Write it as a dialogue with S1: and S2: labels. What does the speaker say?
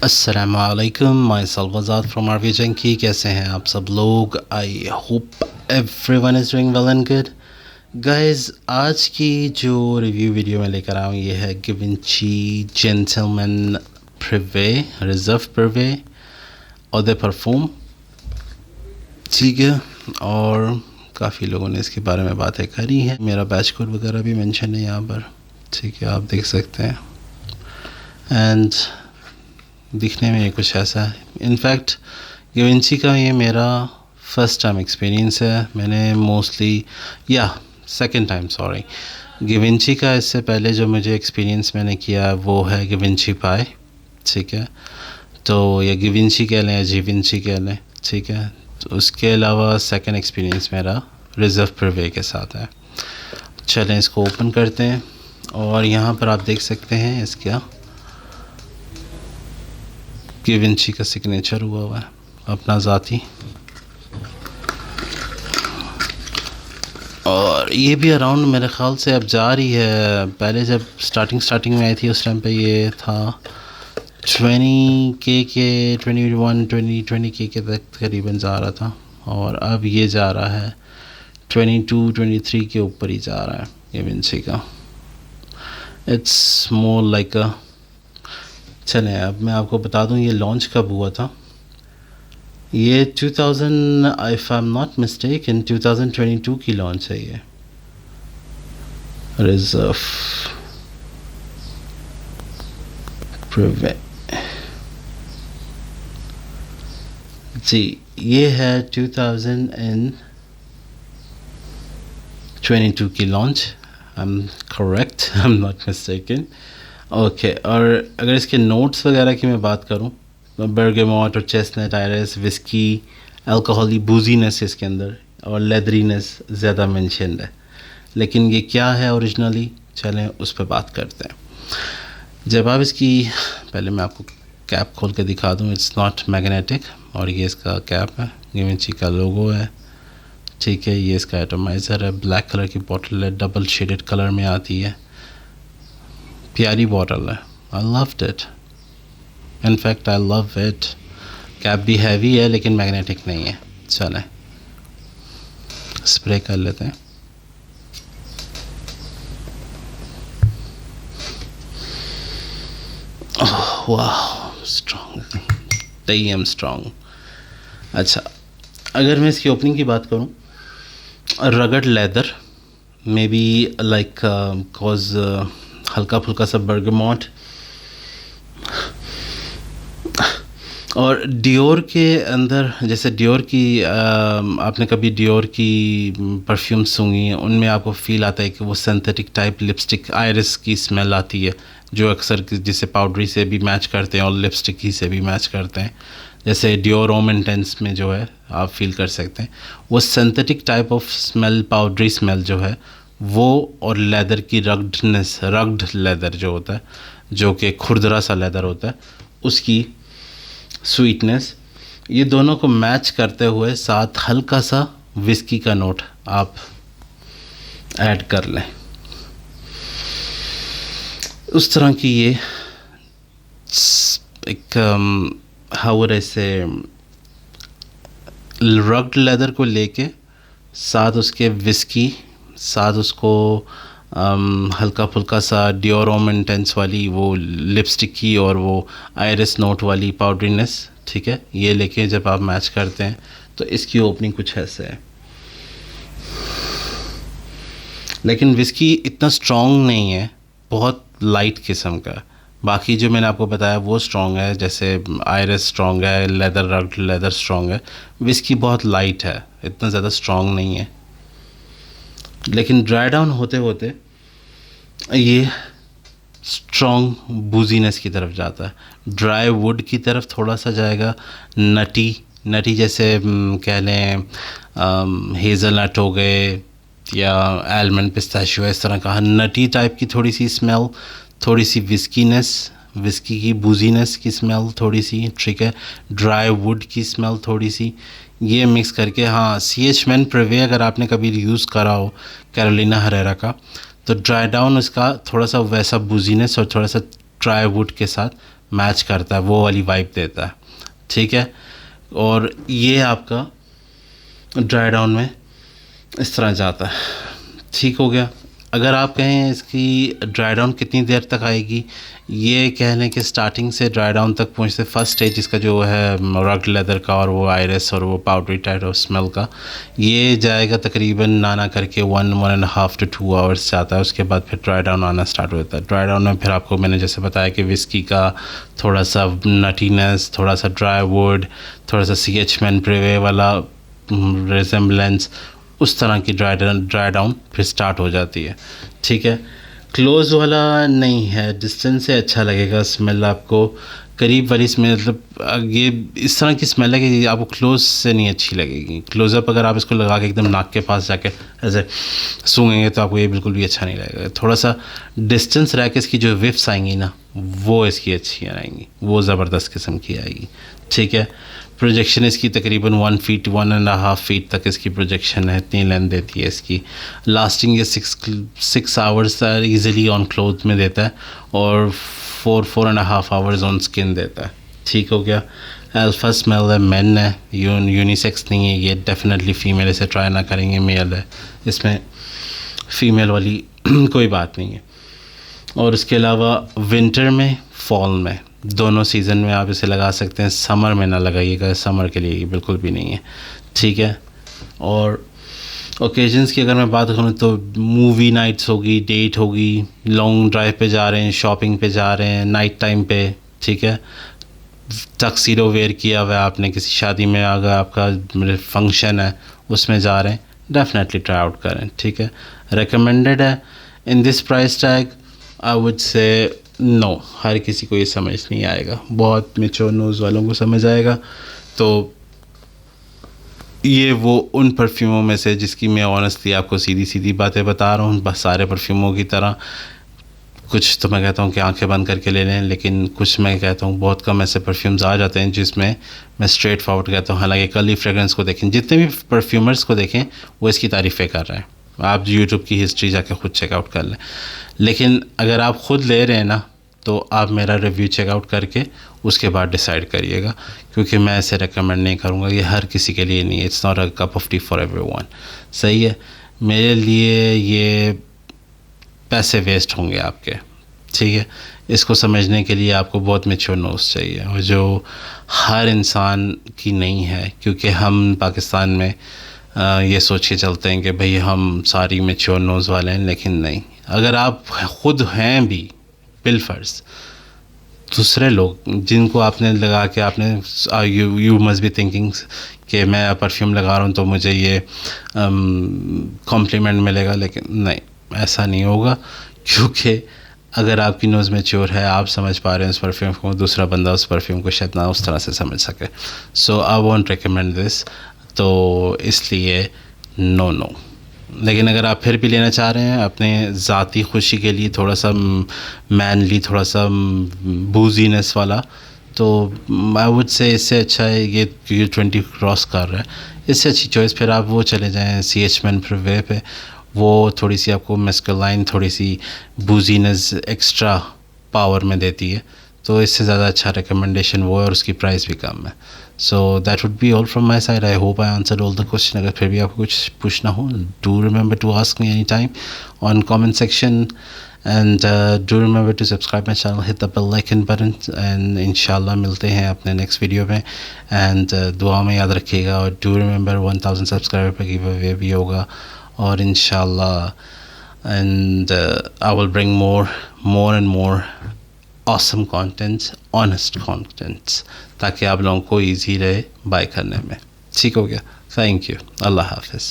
S1: अस्सलामुअलैकुम, माई सल्वाजाद from Givenchy। कैसे हैं आप सब लोग? I hope everyone is doing well and good. Guys, आज की जो रिव्यू वीडियो मैं लेकर आया हूँ ये है Givenchy जेंटलमैन प्रिवे रिजर्व प्रिवे और द परफ्यूम, ठीक है। और काफ़ी लोगों ने इसके बारे में बातें करी हैं। मेरा बैच कोड वगैरह भी मेंशन है यहाँ पर, ठीक है, आप देख सकते हैं। एंड दिखने में ये कुछ ऐसा है। इनफैक्ट Givenchy का ये मेरा फ़र्स्ट टाइम एक्सपीरियंस है। मैंने mostly second time sorry, Givenchy का इससे पहले जो मुझे एक्सपीरियंस मैंने किया वो है Givenchy पाए, ठीक है। तो ये Givenchy कह लें या Givenchy कह लें, ठीक है। तो उसके अलावा सेकंड एक्सपीरियंस मेरा रिजर्व प्रिवे के साथ है। चलें इसको ओपन करते हैं। और यहाँ पर आप देख सकते हैं इसका Givenchy का सिग्नेचर हुआ है अपना ज़ाती। और ये भी अराउंड मेरे ख़्याल से अब जा रही है। पहले जब स्टार्टिंग में आई थी उस टाइम पे ये था 20K के 21-20 के तक करीबन जा रहा था। और अब ये जा रहा है 22-23 के ऊपर ही जा रहा है Givenchy का। इट्स मोर लाइक अ, चलें अब मैं आपको बता दूं ये लॉन्च कब हुआ था। ये 2000 if I am not mistaken 2022 की लॉन्च है ये रिजर्व प्रिवे जी। ये है 2022 की launch. I am correct, I am not mistaken. Okay, और अगर इसके नोट्स वगैरह की मैं बात करूं तो बर्गेमोट और चेस्टनट, आयरिस, विस्की, अल्कोहली, बूजीनेस इसके अंदर और लेदरीनेस ज़्यादा मेंशनड है। लेकिन ये क्या है ओरिजिनली, चलें उस पर बात करते हैं। जब आप इसकी, पहले मैं आपको कैप खोल के दिखा दूं। इट्स नॉट मैग्नेटिक और ये इसका कैप है, Givenchy का लोगो है, ठीक है। ये इसका एटमाइज़र है, ब्लैक कलर की बॉटल है, डबल शेडेड कलर में आती है, प्यारी बॉटल है। I loved it, in fact I love it. Cap भी हैवी है लेकिन मैग्नेटिक नहीं है। चलें स्प्रे कर लेते हैं। वाह, स्ट्रॉन्ग, डैम स्ट्रॉन्ग। अच्छा, अगर मैं इसकी ओपनिंग की बात करूं, रगड़ leather may be like cause हल्का फुल्का सा बर्गमोट और डियोर के अंदर, जैसे डियोर की आपने कभी डियोर की परफ्यूम सूंघी है, उनमें आपको फील आता है कि वो सिंथेटिक टाइप लिपस्टिक आयरिस की स्मेल आती है, जो अक्सर जिसे पाउडरी से भी मैच करते हैं और लिपस्टिक ही से भी मैच करते हैं। जैसे डियोर होम इंटेंस में जो है आप फील कर सकते हैं वो synthetic type of smell, powdery smell जो है वो, और लेदर की रग्डनेस, रग्ड लेदर जो होता है, जो कि खुरदरा सा लेदर होता है, उसकी स्वीटनेस, ये दोनों को मैच करते हुए साथ हल्का सा विस्की का नोट आप ऐड कर लें। उस तरह की ये एक हाउ वुड आई से, रग्ड लेदर को लेके साथ उसके विस्की, साथ उसको हल्का फुल्का सा डियोर होम इंटेंस वाली वो लिपस्टिक की और वो आयरिस नोट वाली पाउडरीनेस, ठीक है, ये लेके जब आप मैच करते हैं तो इसकी ओपनिंग कुछ ऐसे है। लेकिन विस्की इतना स्ट्रॉन्ग नहीं है, बहुत लाइट किस्म का। बाकी जो मैंने आपको बताया वो स्ट्रॉन्ग है, जैसे आयरिस स्ट्रॉन्ग है, लेदर, रग्ड लेदर स्ट्रॉन्ग है। विस्की बहुत लाइट है, इतना ज़्यादा स्ट्रॉन्ग नहीं है। लेकिन ड्राई डाउन होते होते ये स्ट्रॉन्ग बूजीनेस की तरफ जाता है, ड्राई वुड की तरफ थोड़ा सा जाएगा, नटी जैसे कह लें हेज़लनट हो गए या आलमंड, पिस्ताशियो, इस तरह का नटी टाइप की थोड़ी सी स्मेल, थोड़ी सी विस्कीनेस, विस्की की बूजीनेस की स्मेल थोड़ी सी, ठीक है, ड्राई वुड की स्मेल थोड़ी सी, ये मिक्स करके। हाँ, CH मैन प्रिवे अगर आपने कभी यूज़ करा हो कैरोलिना हरेरा का, तो ड्राई डाउन उसका थोड़ा सा वैसा बूजीनेस और थोड़ा सा ड्राई वुड के साथ मैच करता है, वो वाली वाइब देता है, ठीक है। और ये आपका ड्राई डाउन में इस तरह जाता है, ठीक हो गया। अगर आप कहें इसकी ड्राई डाउन कितनी देर तक आएगी, ये कह लें कि स्टार्टिंग से ड्राई डाउन तक पहुंचते फर्स्ट स्टेज इसका जो है रग लेदर का और वो आयरस और वो पाउडरी टाइप ऑफ स्मेल का, ये जाएगा तकरीबन ना करके 1-1.5 to 2 आवर्स जाता है। उसके बाद फिर ड्राई डाउन आना स्टार्ट होता है। ड्राई डाउन में फिर आपको मैंने जैसे बताया कि विस्की का थोड़ा सा नटीनेस, थोड़ा सा ड्राई वुड, थोड़ा सा CH मैन प्रिवे वाला रिजेम्बलेंस, उस तरह की ड्राई डाउन फिर स्टार्ट हो जाती है, ठीक है। क्लोज़ वाला नहीं है, डिस्टेंस से अच्छा लगेगा स्मेल आपको। करीब वाली स्मेल मतलब ये इस तरह की स्मेल है कि आपको क्लोज़ से नहीं अच्छी लगेगी। क्लोज़अप अगर आप इसको लगा के एकदम नाक के पास जाके ऐसे सूंघेंगे तो आपको ये बिल्कुल भी अच्छा नहीं लगेगा। थोड़ा सा डिस्टेंस रह के इसकी जो विफ्स आएंगी ना, वो इसकी अच्छी आएंगी, वो ज़बरदस्त किस्म की आएगी, ठीक है। प्रोजेक्शन इसकी तकरीबन 1 फीट 1.5 फीट तक इसकी प्रोजेक्शन है, इतनी लेंथ देती है इसकी। लास्टिंग ये 6 आवर्स ईज़िली ऑन क्लोथ में देता है और 4.5 आवर्स ऑन स्किन देता है, ठीक हो गया। अल्फ़ा स्मेल है, मेन है, यूनिसेक्स नहीं है ये, डेफिनेटली फ़ीमेल इसे ट्राई ना करेंगे, मेल है, इसमें फ़ीमेल वाली कोई बात नहीं है। और इसके अलावा विंटर में, फॉल में, दोनों सीज़न में आप इसे लगा सकते हैं। समर में ना लगाइएगा, समर के लिए बिल्कुल भी नहीं है, ठीक है। और ओकेजन्स की अगर मैं बात करूँ तो मूवी नाइट्स होगी, डेट होगी, लॉन्ग ड्राइव पे जा रहे हैं, शॉपिंग पे जा रहे हैं, नाइट टाइम पे, ठीक है। टक्सीडो वेयर किया हुआ है आपने, किसी शादी में अगर आपका फंक्शन है उसमें जा रहे हैं, डेफिनेटली ट्राई आउट करें, ठीक है। रिकमेंडेड है in this price tag, I would say no, हर किसी को ये समझ नहीं आएगा, बहुत मेच्योर नोज़ वालों को समझ आएगा। तो ये वो उन परफ्यूमों में से जिसकी मैं ऑनेस्टली आपको सीधी सीधी बातें बता रहा हूँ, बस सारे परफ्यूमों की तरह। कुछ तो मैं कहता हूँ कि आंखें बंद करके ले लें, लेकिन कुछ मैं कहता हूँ बहुत कम ऐसे परफ्यूम्स आ जाते हैं जिसमें मैं स्ट्रेट फॉरवर्ड कहता हूँ। हालांकि कल ही फ्रेगरेंस को देखें, जितने भी परफ्यूमर्स को देखें वो इसकी तारीफ़ें कर रहे हैं, आप यूट्यूब की हिस्ट्री जाके ख़ुद चेकआउट कर लें। लेकिन अगर आप ख़ुद ले रहे हैं ना, तो आप मेरा रिव्यू चेकआउट करके उसके बाद डिसाइड करिएगा, क्योंकि मैं ऐसे रिकमेंड नहीं करूँगा, ये हर किसी के लिए नहीं है। It's not a cup of T for everyone, सही है। मेरे लिए ये पैसे वेस्ट होंगे आपके, ठीक है। इसको समझने के लिए आपको बहुत मैच्योर नोज़ चाहिए, और जो हर इंसान की नहीं है, क्योंकि हम पाकिस्तान में ये सोच के चलते हैं कि भाई हम सारी मैच्योर नोज़ वाले हैं, लेकिन नहीं। अगर आप ख़ुद हैं भी बिलफर्ज, दूसरे लोग जिनको आपने लगा के आपने यू मस्ट बी थिंकिंग कि मैं परफ्यूम लगा रहा हूँ तो मुझे ये कॉम्प्लीमेंट मिलेगा, लेकिन नहीं, ऐसा नहीं होगा। क्योंकि अगर आपकी नोज़ मैच्योर है, आप समझ पा रहे हैं उस परफ्यूम को, दूसरा बंदा उस परफ्यूम को शायद ना उस तरह से समझ सके। सो आई वॉन्ट रिकमेंड दिस, तो इसलिए नो। लेकिन अगर आप फिर भी लेना चाह रहे हैं अपने ज़ाती खुशी के लिए, थोड़ा सा मैनली, थोड़ा सा बूजीनेस वाला, तो आई वुड से इससे अच्छा है ये 20 क्रॉस कर रहा है, इससे अच्छी चॉइस फिर आप वो चले जाएं CH मैन प्रिवे पे। वो थोड़ी सी आपको मैस्कुलाइन, थोड़ी सी बूजीनेस एक्स्ट्रा पावर में देती है, तो इससे ज़्यादा अच्छा रिकमेंडेशन वो है, और उसकी प्राइस भी कम है। So that would be all from my side. I hope I answered all the question. अगर फिर भी आपको कुछ पूछना हो, do remember to ask me any time on comment section, and do remember to subscribe my channel, hit the bell icon button, and इंशाल्लाह मिलते हैं अपने नेक्स्ट वीडियो में। एंड दुआ में याद रखिएगा, और डू रिमेंबर 1000 सब्सक्राइबर पर गिव अवे भी होगा, और इंशाल्लाह and I will bring more and more awesome contents, honest contents, ताकि आप लोगों को ईजी रहे बाय करने में, ठीक हो गया। थैंक यू, अल्लाह हाफिज़।